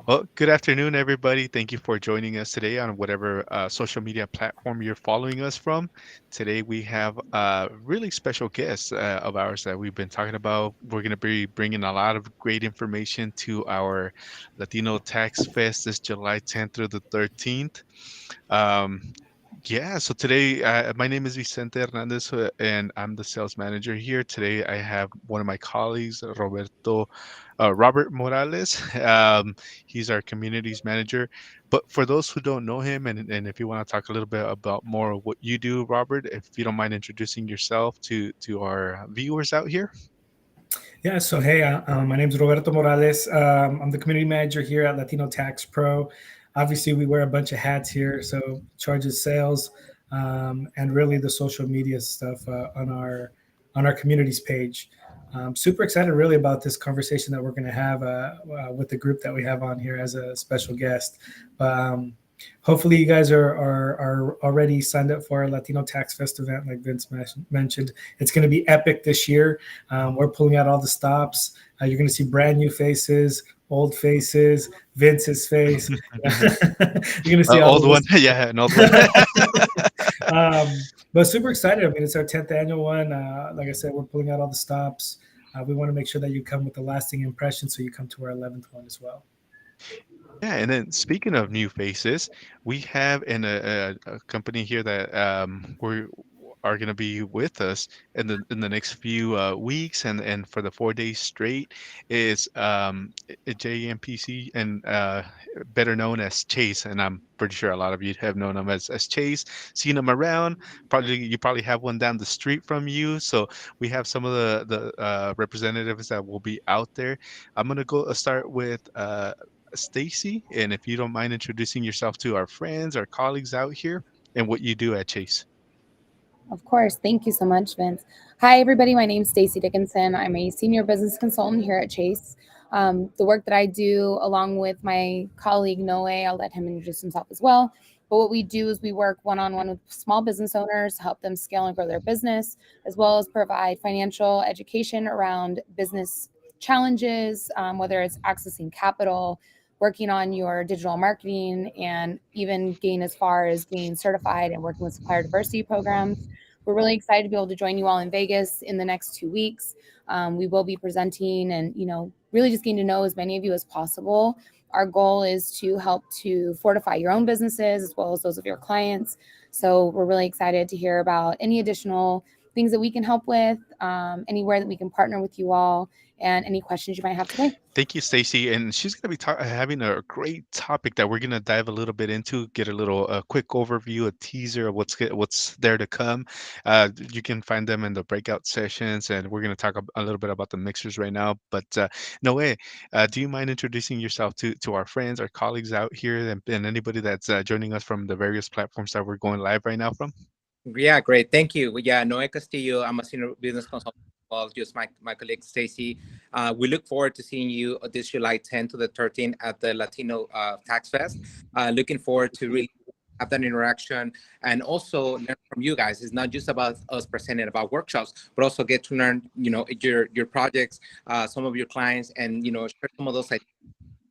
Well, good afternoon, everybody. Thank you for joining us today on whatever social media platform you're following us from. Today, we have a really special guest of ours that we've been talking about. We're going to be bringing a lot of great information to our Latino Tax Fest this July 10th through the 13th. Um, yeah, so today, my name is Vicente Hernandez, and I'm the sales manager here. Today, I have one of my colleagues, Robert Morales. He's our communities manager. But for those who don't know him, and if you want to talk a little bit about more of what you do, Robert, if you don't mind introducing yourself to our viewers out here. Yeah, so hey, my name is Roberto Morales. I'm the community manager here at Latino Tax Pro. Obviously, we wear a bunch of hats here, so charges sales, and really the social media stuff on our communities page. Super excited really about this conversation that we're going to have with the group that we have on here as a special guest. But hopefully you guys are already signed up for our Latino Tax Fest event, like Vince mentioned. It's going to be epic this year. We're pulling out all the stops. You're going to see brand new faces, old faces, Vince's face. You're going to see all Old of one, us. yeah, an old one. But super excited. I mean, it's our 10th annual one. Like I said, we're pulling out all the stops. We want to make sure that you come with a lasting impression, so you come to our 11th one as well. Yeah, and then speaking of new faces, we have a company here that are going to be with us in the next few weeks and for the 4 days straight is JMPC and better known as Chase, and I'm pretty sure a lot of you have known him as Chase, seen him around. Probably you probably have one down the street from you. So we have some of the representatives that will be out there. I'm gonna go start with Stacy, and if you don't mind introducing yourself to our friends, our colleagues out here, and what you do at Chase. Of course. Thank you so much, Vince. Hi, everybody. My name's Stacey Dickinson. I'm a senior business consultant here at Chase. The work that I do, along with my colleague Noe, I'll let him introduce himself as well. But what we do is we work one-on-one with small business owners to help them scale and grow their business, as well as provide financial education around business challenges, whether it's accessing capital, working on your digital marketing, and even gain as far as being certified and working with supplier diversity programs. We're really excited to be able to join you all in Vegas in the next 2 weeks. We will be presenting and, really just getting to know as many of you as possible. Our goal is to help to fortify your own businesses as well as those of your clients. So we're really excited to hear about any additional things that we can help with, anywhere that we can partner with you all, and any questions you might have today. Thank you, Stacy. And she's going to be having a great topic that we're going to dive a little bit into, get a quick overview, a teaser of what's there to come. You can find them in the breakout sessions, and we're going to talk a little bit about the mixers right now. But Noe, do you mind introducing yourself to our friends, our colleagues out here, and anybody that's joining us from the various platforms that we're going live right now from? Yeah, great. Thank you. Yeah, Noe Castillo. I'm a senior business consultant. Well, just my colleague Stacy. We look forward to seeing you this July 10th to the 13th at the Latino Tax Fest. Looking forward to really have that interaction and also learn from you guys. It's not just about us presenting about workshops, but also get to learn, your projects, some of your clients, and share some of those ideas.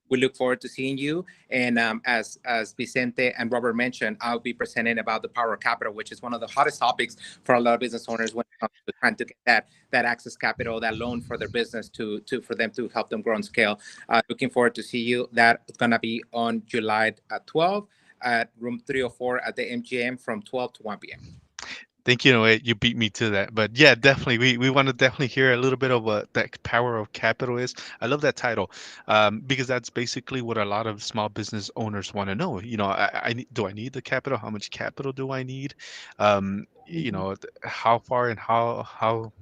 We look forward to seeing you. And as Vicente and Robert mentioned, I'll be presenting about the power of capital, which is one of the hottest topics for a lot of business owners when it comes to trying to get that access capital, that loan for their business for them to help them grow and scale. Looking forward to see you. That's gonna be on July 12th at room 304 at the MGM from 12 to 1 p.m. Thank you. Noe. You beat me to that. But yeah, definitely. We want to definitely hear a little bit of what that power of capital is. I love that title because that's basically what a lot of small business owners want to know. Do I need the capital? How much capital do I need? How far and how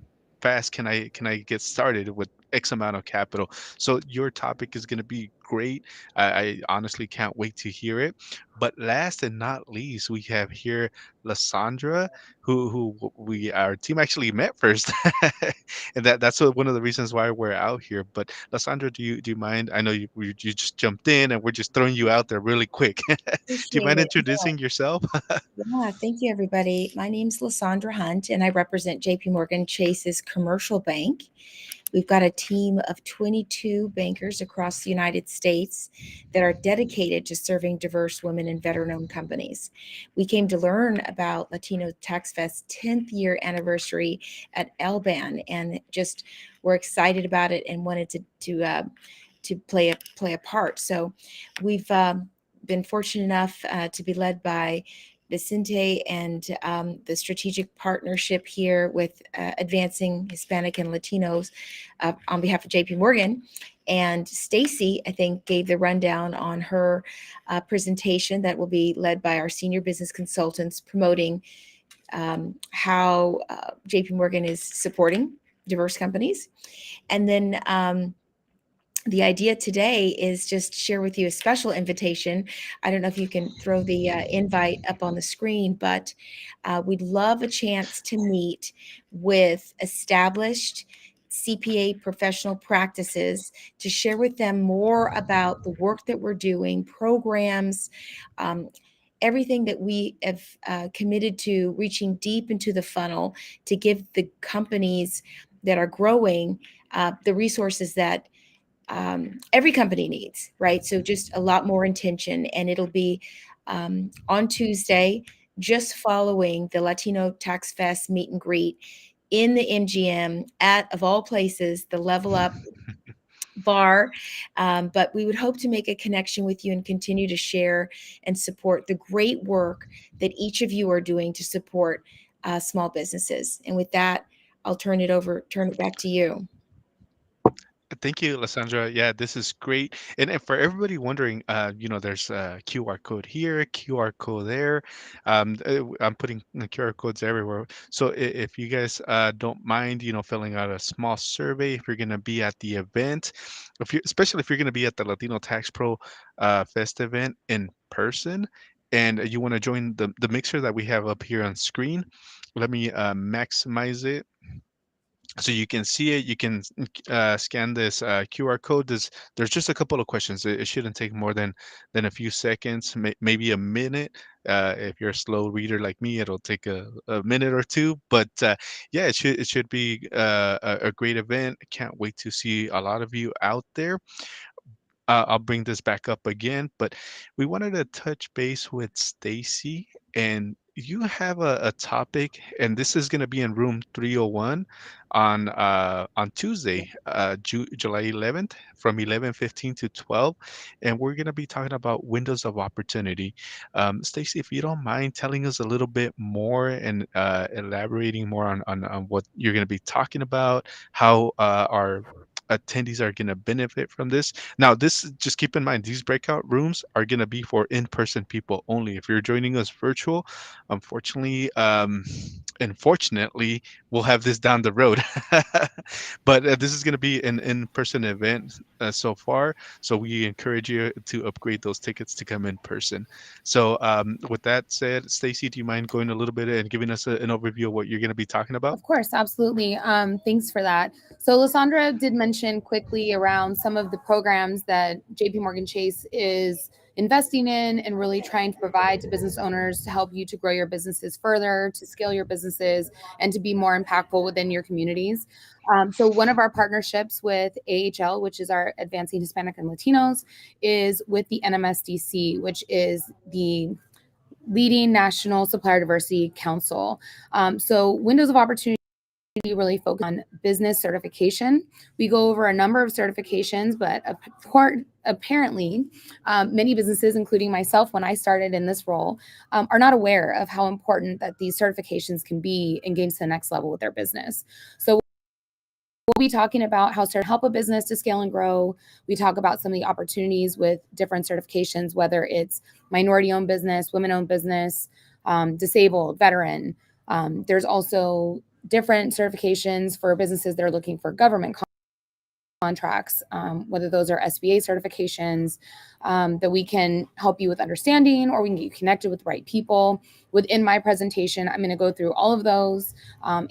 fast can I get started with X amount of capital? So your topic is going to be great. I honestly can't wait to hear it. But last and not least, we have here Lysandra, who our team actually met first, and one of the reasons why we're out here. But Lysandra, do you mind? I know you just jumped in, and we're just throwing you out there really quick. Do you Appreciate mind it. introducing yourself? Yeah, thank you, everybody. My name's Lysandra Hunt, and I represent JP Morgan Chase's Commercial Bank. We've got a team of 22 bankers across the United States that are dedicated to serving diverse women and veteran-owned companies. We came to learn about Latino Tax Fest's 10th year anniversary at LBAN, and just we're excited about it and wanted to play a part. So we've been fortunate enough to be led by Vicente and the strategic partnership here with advancing Hispanic and Latinos on behalf of JP Morgan. And Stacy, I think, gave the rundown on her presentation that will be led by our senior business consultants promoting how JP Morgan is supporting diverse companies. And then the idea today is just share with you a special invitation. I don't know if you can throw the invite up on the screen, but we'd love a chance to meet with established CPA professional practices to share with them more about the work that we're doing, programs, everything that we have committed to reaching deep into the funnel to give the companies that are growing the resources that every company needs, right? So just a lot more intention, and it'll be on Tuesday, just following the Latino Tax Fest meet and greet in the MGM at, of all places, the Level Up bar. But we would hope to make a connection with you and continue to share and support the great work that each of you are doing to support small businesses. And with that, I'll turn it back to you. Thank you, Lysandra. Yeah, this is great. And for everybody wondering, there's a QR code here, QR code there. I'm putting the QR codes everywhere. So if you guys don't mind, filling out a small survey, if you're going to be at the event, especially if you're going to be at the Latino Tax Pro Fest event in person, and you want to join the mixer that we have up here on screen, let me maximize it so you can see it. You can scan this QR code. There's just a couple of questions. It shouldn't take more than a few seconds, maybe a minute. If you're a slow reader like me, it'll take a minute or two. But yeah, it should be a great event. Can't wait to see a lot of you out there. I'll bring this back up again, but we wanted to touch base with Stacy, and you have a topic, and this is going to be in room 301 on Tuesday, July 11th, from 11:15 to 12, and we're going to be talking about windows of opportunity. Stacy, if you don't mind telling us a little bit more and elaborating more on what you're going to be talking about, how our attendees are going to benefit from this. Now, just keep in mind, these breakout rooms are going to be for in-person people only. If you're joining us virtual, unfortunately, unfortunately, we'll have this down the road. But this is going to be an in-person event so far. So we encourage you to upgrade those tickets to come in person. So with that said, Stacy, do you mind going a little bit and giving us an overview of what you're going to be talking about? Of course, absolutely. Thanks for that. So Lysandra did mention quickly around some of the programs that JP Morgan Chase is investing in and really trying to provide to business owners to help you to grow your businesses further, to scale your businesses, and to be more impactful within your communities. So one of our partnerships with AHL, which is our Advancing Hispanic and Latinos, is with the NMSDC, which is the leading National Supplier Diversity Council. So windows of opportunity really focus on business certification. We go over a number of certifications, but apparently many businesses, including myself when I started in this role, are not aware of how important that these certifications can be in getting to the next level with their business. So we'll be talking about how to help a business to scale and grow. We talk about some of the opportunities with different certifications, whether it's minority-owned business, women-owned business, disabled, veteran. There's also different certifications for businesses that are looking for government contracts, whether those are SBA certifications that we can help you with understanding, or we can get you connected with the right people. Within my presentation, I'm going to go through all of those,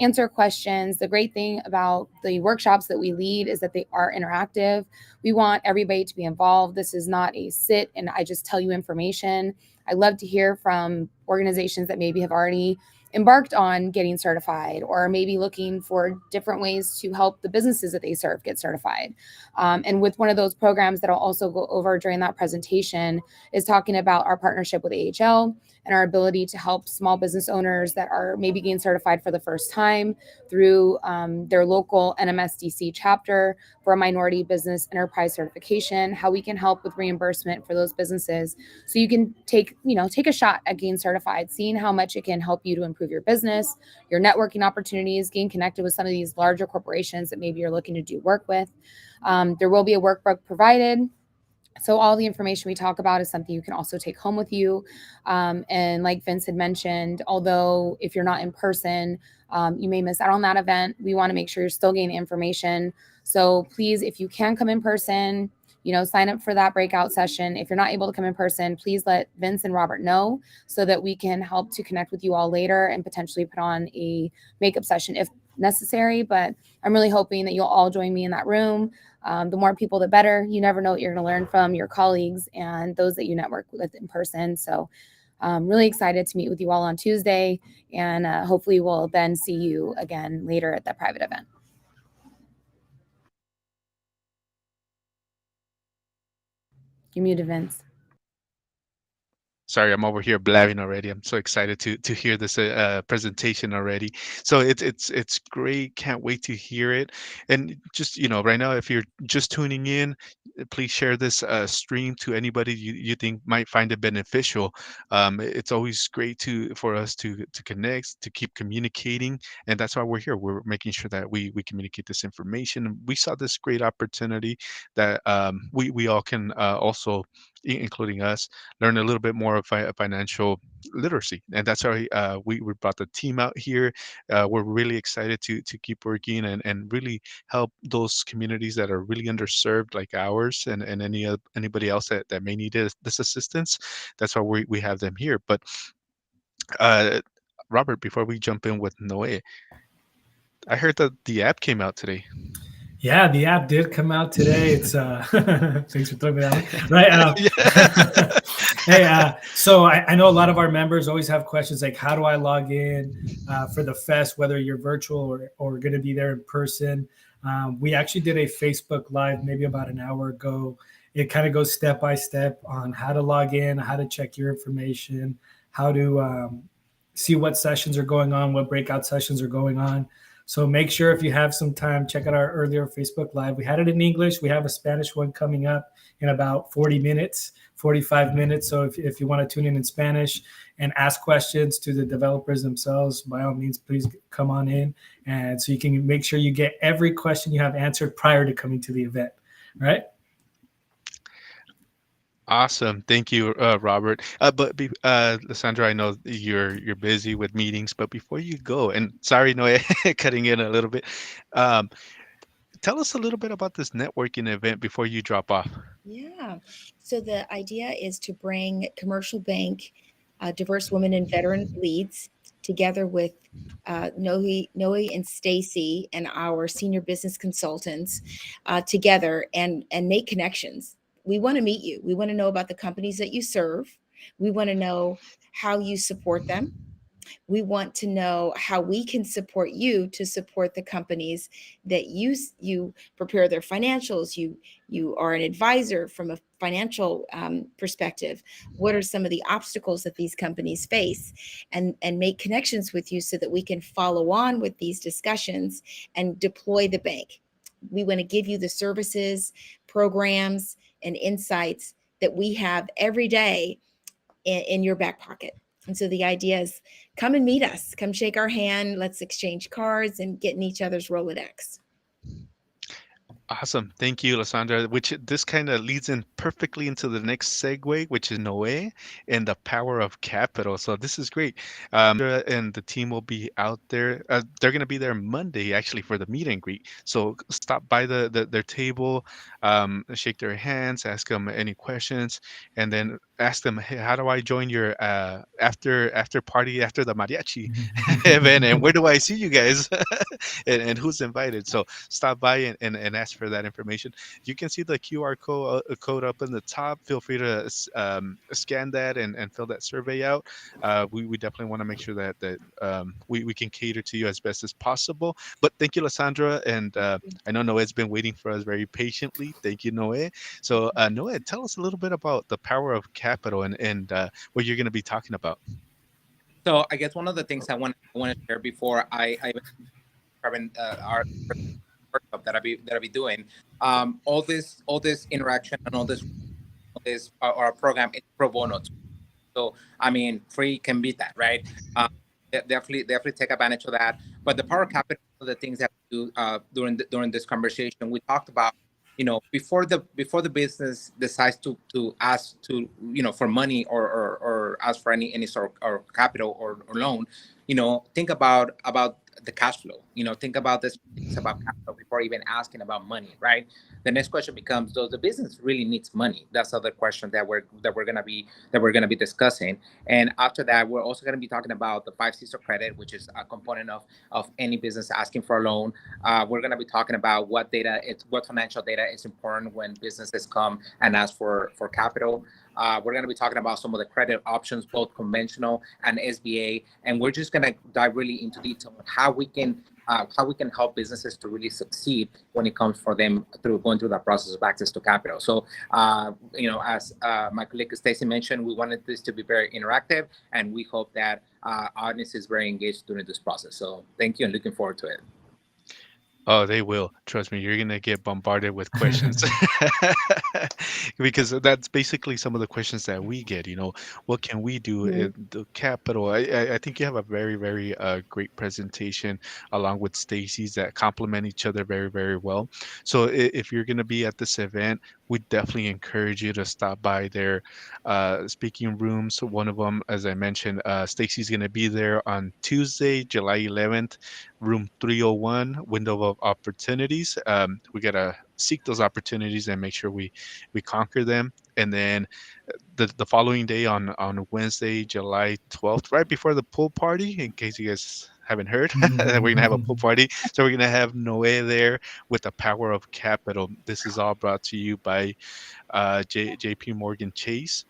answer questions. The great thing about the workshops that we lead is that they are interactive. We want everybody to be involved. This is not a sit and I just tell you information. I love to hear from organizations that maybe have already embarked on getting certified, or maybe looking for different ways to help the businesses that they serve get certified. And with one of those programs that I'll also go over during that presentation is talking about our partnership with AHL and our ability to help small business owners that are maybe getting certified for the first time through their local NMSDC chapter for a minority business enterprise certification, how we can help with reimbursement for those businesses. So you can take a shot at getting certified, seeing how much it can help you to improve your business, your networking opportunities, getting connected with some of these larger corporations that maybe you're looking to do work with. There will be a workbook provided. So all the information we talk about is something you can also take home with you. And like Vince had mentioned, although if you're not in person, you may miss out on that event. We want to make sure you're still getting information. So please, if you can come in person, sign up for that breakout session. If you're not able to come in person, please let Vince and Robert know so that we can help to connect with you all later and potentially put on a makeup session if necessary. But I'm really hoping that you'll all join me in that room. The more people, the better. You never know what you're going to learn from your colleagues and those that you network with in person. So I'm really excited to meet with you all on Tuesday, and hopefully we'll then see you again later at the private event. You're muted, Vince. Sorry, I'm over here blabbing already. I'm so excited to hear this presentation already. So it's great. Can't wait to hear it. And just right now, if you're just tuning in, please share this stream to anybody you think might find it beneficial. It's always great for us to connect, to keep communicating, and that's why we're here. We're making sure that we communicate this information. We saw this great opportunity that we all can also, including us, learn a little bit more of financial literacy, and that's why we brought the team out here. We're really excited to keep working and really help those communities that are really underserved, like ours, and anybody else that may need this assistance. That's why we have them here. But uh, Robert, before we jump in with Noe, I heard that the app came out today. Yeah, the app did come out today. It's thanks for throwing me that one. Right. Hey, so I know a lot of our members always have questions like, how do I log in for the fest, whether you're virtual or going to be there in person? We actually did a Facebook Live maybe about an hour ago. It kind of goes step by step on how to log in, how to check your information, how to see what sessions are going on, what breakout sessions are going on. So make sure if you have some time, check out our earlier Facebook Live. We had it in English. We have a Spanish one coming up in about 40 minutes, 45 minutes. So if you want to tune in Spanish and ask questions to the developers themselves, by all means, please come on in. And so you can make sure you get every question you have answered prior to coming to the event, right? Awesome. Thank you, Robert. But Lissandra, I know you're busy with meetings, but before you go, and sorry, Noe, cutting in a little bit, um, tell us a little bit about this networking event before you drop off. Yeah. So the idea is to bring commercial bank, diverse women and veteran leads together with Noe and Stacy and our senior business consultants together and make connections. We want to meet you. We want to know about the companies that you serve. We want to know how you support them. We want to know how we can support you to support the companies that you prepare their financials. You are an advisor from a financial perspective. What are some of the obstacles that these companies face, and make connections with you so that we can follow on with these discussions and deploy the bank. We want to give you the services, programs, and insights that we have every day in your back pocket. And so the idea is come and meet us, come shake our hand, let's exchange cards and get in each other's Rolodex. Awesome. Thank you, Lissandra, which this kind of leads in perfectly into the next segue, which is Noe and the power of capital. So this is great. And the team will be out there. They're going to be there Monday, actually, for the meet and greet. So stop by their table, shake their hands, ask them any questions, and then ask them, hey, how do I join your after party after the mariachi event? And where do I see you guys? and who's invited? So stop by and ask much for that information. You can see the QR code up in the top. Feel free to scan that and fill that survey out. We definitely want to make sure that we can cater to you as best as possible. But thank you, Lysandra. And I know Noe's been waiting for us very patiently. Thank you, Noe. So, Noe, tell us a little bit about the power of capital and what you're going to be talking about. So I guess one of the things I want to share before I our workshop that I be doing, all this interaction and all this our program is pro bono. So I mean, free can beat that, right? Definitely take advantage of that. But the power capital, one of the things that we do during this conversation, we talked about, before the business decides to ask to for money or ask for any sort of or capital or loan, think about the cash flow. Think about this things about capital before even asking about money, right? The next question becomes, does the business really needs money? That's the other question that we're gonna be discussing. And after that, we're also gonna be talking about the 5 C's of credit, which is a component of any business asking for a loan. We're gonna be talking about what financial data is important when businesses come and ask for capital. We're going to be talking about some of the credit options, both conventional and SBA, and we're just going to dive really into detail on how we can help businesses to really succeed when it comes for them through going through that process of access to capital. So, as my colleague Stacy mentioned, we wanted this to be very interactive, and we hope that our audience is very engaged during this process. So, thank you, and looking forward to it. Oh, they will. Trust me, you're gonna get bombarded with questions. Because that's basically some of the questions that we get. What can we do Mhm. in the capital? I think you have a very, very great presentation along with Stacy's that complement each other very, very well. So if you're gonna be at this event, we definitely encourage you to stop by their speaking rooms. One of them, as I mentioned, Stacy's gonna be there on Tuesday, July 11th, room 301, window of opportunities. We gotta seek those opportunities and make sure we conquer them. And then the following day on Wednesday, July 12th, right before the pool party, in case you guys haven't heard, that we're gonna have a pool party. So we're gonna have Noe there with the power of capital. This is all brought to you by JP Morgan Chase.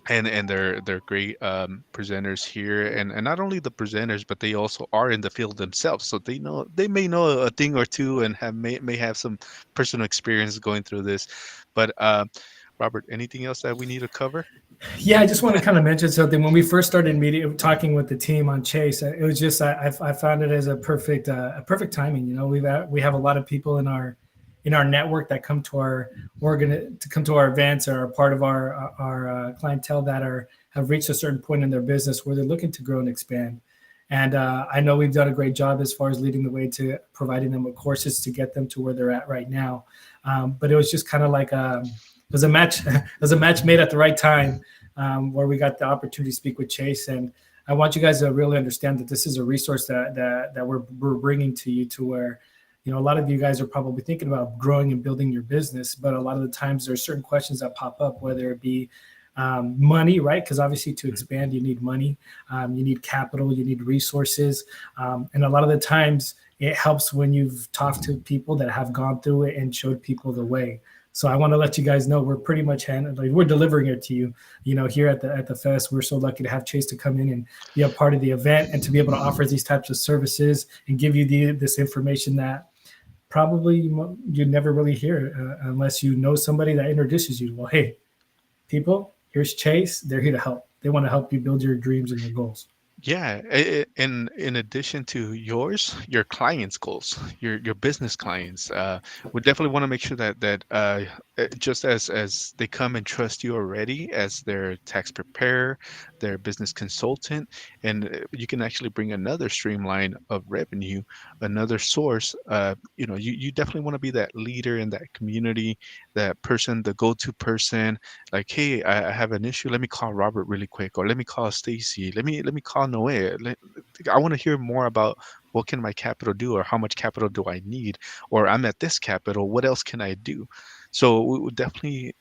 And they're great presenters here, and not only the presenters, but they also are in the field themselves, so they may know a thing or two and may have some personal experience going through this. But Robert, anything else that we need to cover? Yeah, I just want to kind of mention something. When we first started meeting, talking with the team on Chase, it was just I found it as a perfect timing. We have a lot of people in our network that come to our events or are part of our clientele that have reached a certain point in their business where they're looking to grow and expand. And I know we've done a great job as far as leading the way to providing them with courses to get them to where they're at right now. But it was just kind of like it was a match made at the right time, where we got the opportunity to speak with Chase. And I want you guys to really understand that this is a resource that we're bringing to you, to where, a lot of you guys are probably thinking about growing and building your business, but a lot of the times there's certain questions that pop up, whether it be money, right? Because obviously to expand, you need money, you need capital, you need resources. And a lot of the times it helps when you've talked to people that have gone through it and showed people the way. So I want to let you guys know we're pretty much we're delivering it to you. Here at the fest, we're so lucky to have Chase to come in and be a part of the event and to be able to offer these types of services and give you this information that probably you never really hear unless you know somebody that introduces you. Well, hey, people, here's Chase. They're here to help. They want to help you build your dreams and your goals. Yeah, in addition to your clients' goals, your business clients, we definitely want to make sure that just as they come and trust you already as their tax preparer, their business consultant, and you can actually bring another streamline of revenue, another source. You definitely want to be that leader in that community, that person, the go-to person. Like, hey, I have an issue. Let me call Robert really quick, or let me call Stacy. Let me call Noe. I want to hear more about what can my capital do, or how much capital do I need, or I'm at this capital. What else can I do? So we would definitely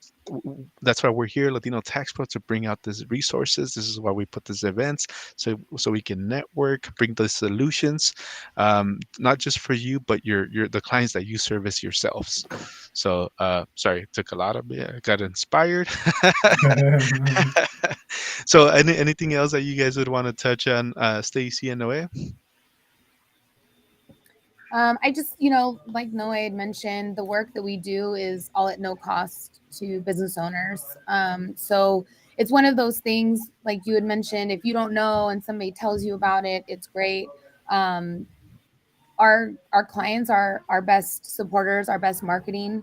that's why we're here, Latino Tax Pro, to bring out these resources. This is why we put these events, so we can network, bring the solutions, not just for you, but your the clients that you service yourselves. So sorry, it took a lot of me. I got inspired. So anything else that you guys would want to touch on, Stacy and Noe? I just, like Noe had mentioned, the work that we do is all at no cost to business owners. So it's one of those things, like you had mentioned, if you don't know and somebody tells you about it, it's great. Um, our clients are our best supporters, our best marketing.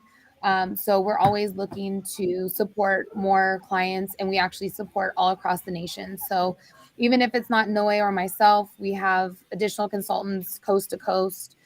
So we're always looking to support more clients, and we actually support all across the nation. So even if it's not Noe or myself, we have additional consultants coast to coast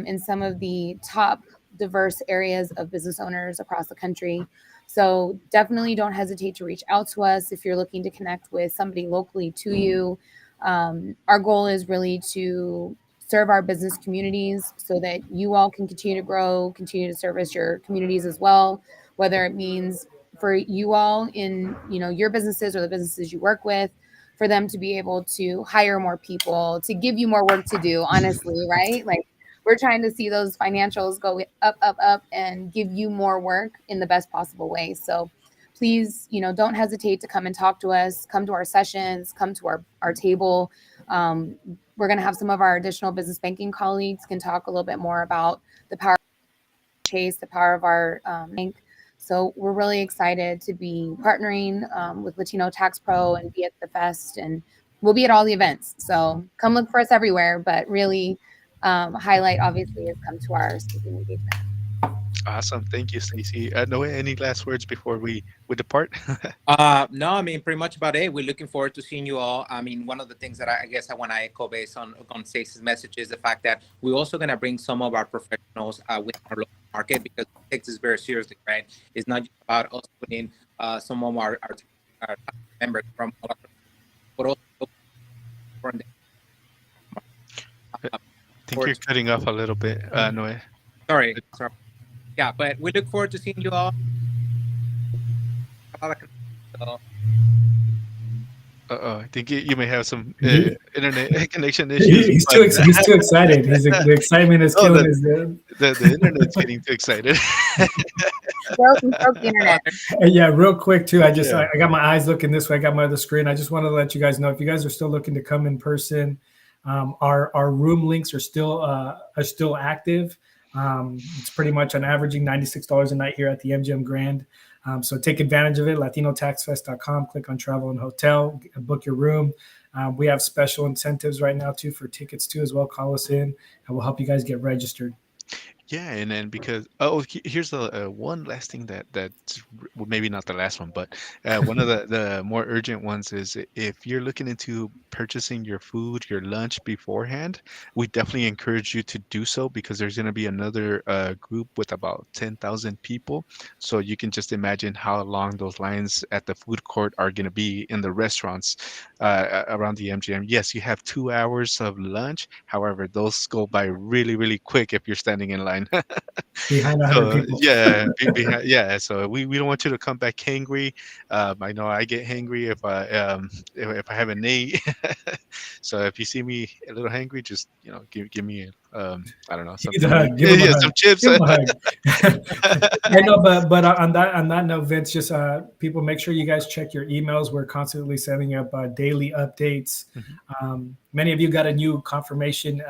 in some of the top diverse areas of business owners across the country. So definitely don't hesitate to reach out to us if you're looking to connect with somebody locally to you. Our goal is really to serve our business communities so that you all can continue to grow, continue to service your communities as well, whether it means for you all in, your businesses or the businesses you work with, for them to be able to hire more people, to give you more work to do, honestly, right? Like we're trying to see those financials go up, up, up and give you more work in the best possible way. So please, don't hesitate to come and talk to us, come to our sessions, come to our table. We're going to have some of our additional business banking colleagues can talk a little bit more about the power of Chase, the power of our bank. So we're really excited to be partnering with Latino Tax Pro and be at the fest, and we'll be at all the events. So come look for us everywhere, but really highlight obviously is come to our speaking engagement. Awesome. Thank you, Stacy. Noe, any last words before we depart? No, I mean, pretty much about it. We're looking forward to seeing you all. I mean, one of the things that I guess I want to echo based on Stacey's message is the fact that we're also going to bring some of our professionals within our local market, because we take this very seriously, right? It's not just about us putting some of our members from all across, but also from I think you're cutting off a little bit, Noe. sorry. Yeah, but we look forward to seeing you all. So, Uh-oh, I think you may have some He- internet connection issues. he's But he's too excited. The excitement is oh, killing his. the internet's getting too excited. Broke the internet. And yeah, real quick too. I Yeah. got my eyes looking this way. I got my other screen. I just wanted to let you guys know, if you guys are still looking to come in person, our room links are still active. It's pretty much on averaging $96 a night here at the MGM Grand. So take advantage of it. LatinoTaxFest.com. Click on travel and hotel. Book your room. We have special incentives right now too for tickets too as well. Call us in, and we'll help you guys get registered. Yeah, and then because here's the one last thing that's well, maybe not the last one, but one of the more urgent ones is if you're looking into purchasing your food, your lunch beforehand, we definitely encourage you to do so, because there's going to be another group with about 10,000 people. So you can just imagine how long those lines at the food court are going to be in the restaurants around the MGM. Yes, you have 2 hours of lunch. However, those go by really, really quick if you're standing in line. Behind 100 So people. yeah, yeah. So we don't want you to come back hangry. I know I get hangry if I haven't ate. So if you see me a little hangry, just give me I don't know, He's a something. hug. Give Yeah, him a yeah, hug. some chips. Give him a hug. I know, but on that note, Vince, just people, make sure you guys check your emails. We're constantly sending up daily updates. Many of you got a new confirmation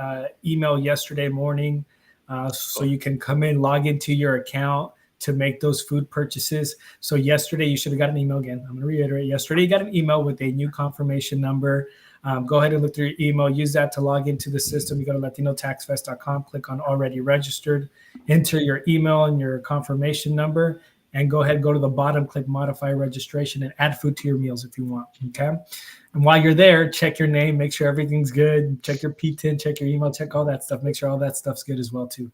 email yesterday morning, so you can come in, log into your account to make those food purchases. So yesterday you should have got an email again. I'm going to reiterate. Yesterday you got an email with a new confirmation number. Go ahead and look through your email. Use that to log into the system. You go to LatinoTaxFest.com, click on already registered, enter your email and your confirmation number, and go ahead and go to the bottom, click modify registration, and add food to your meals if you want. Okay. And while you're there, check your name, make sure everything's good. Check your P10, check your email, check all that stuff. Make sure all that stuff's good as well too.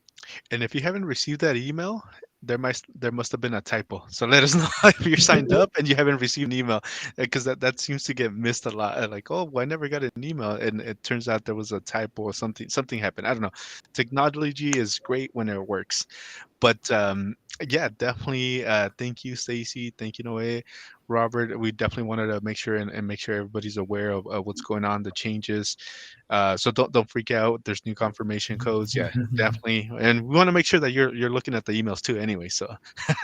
And if you haven't received that email, there must have been a typo. So let us know if you're signed up and you haven't received an email, because that seems to get missed a lot. Like, oh, well, I never got an email, and it turns out there was a typo or something happened. I don't know. Technology is great when it works. But yeah, definitely. Thank you, Stacy. Thank you, Noe. Robert, we definitely wanted to make sure and make sure everybody's aware of what's going on, the changes. So don't freak out. There's new confirmation codes. Yeah, definitely. And we want to make sure that you're looking at the emails too. Anyway, so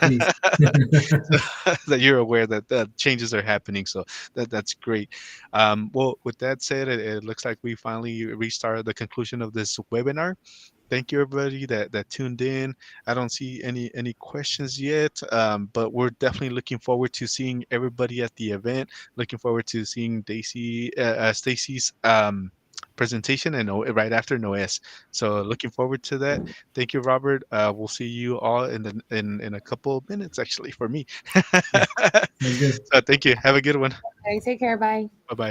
Please. that you're aware that changes are happening. So that's great. Well, with that said, it looks like we finally restarted the conclusion of this webinar. Thank you, everybody that tuned in. I don't see any questions yet, but we're definitely looking forward to seeing everybody at the event. Looking forward to seeing Stacy's presentation and right after Noes. So looking forward to that. Thank you, Robert. We'll see you all in a couple of minutes, actually, for me. Yeah, sounds good. So thank you. Have a good one. Okay, take care. Bye. Bye bye.